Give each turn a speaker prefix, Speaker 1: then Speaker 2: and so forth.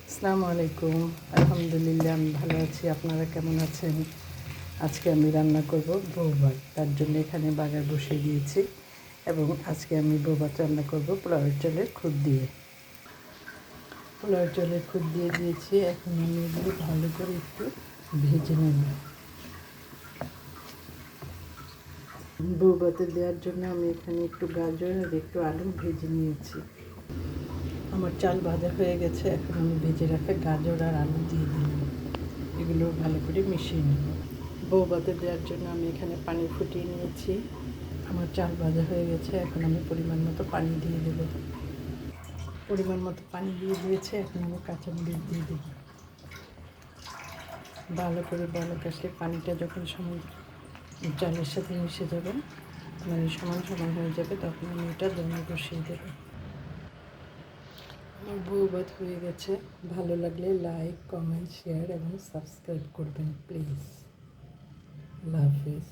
Speaker 1: আসসালামু আলাইকুম। আলহামদুলিল্লাহ আমি ভালো আছি। আপনারা কেমন আছেন? আজকে আমি রান্না করব বউ ভাত। তার জন্য এখানে বাগার বসিয়ে দিয়েছি এবং আজকে আমি বউ ভাত রান্না করব পোলাওয়ের চালের খুদ দিয়ে। পোলাওয়ের চালের খুদ দিয়ে দিয়েছি। এখন আমি এগুলো ভালো করে একটু ভেজে নেব। বউ ভাতে দেওয়ার জন্য আমি এখানে একটু গাজর আর একটু আলু ভেজে নিয়েছি। আমার চাল ভাজা হয়ে গেছে। এখন আমি ভেজে রাখা গাজর আর আলু দিয়ে দিলাম। এগুলো ভালো করে মিশিয়ে নেব। বউ ভাতে দেওয়ার জন্য আমি এখানে পানি ফুটিয়ে নিয়েছি। আমার চাল ভাজা হয়ে গেছে। এখন আমি পরিমাণ মতো পানি দিয়ে দেব। পরিমাণ মতো পানি দিয়ে দিয়েছে। এখন আমি কাঁচামরিচ দিয়ে দেব। ভালো করে বলক আসলে পানিটা যখন চালের সাথে মিশে যাবে, মানে সমান সমান হয়ে যাবে, তখন আমি এটা দমে বসিয়ে দেব। আমার বউ ভাত হয়ে গেছে। ভালো লাগলে লাইক, কমেন্ট, শেয়ার এবং সাবস্ক্রাইব করবেন প্লিজ। আল্লাহ হাফিজ।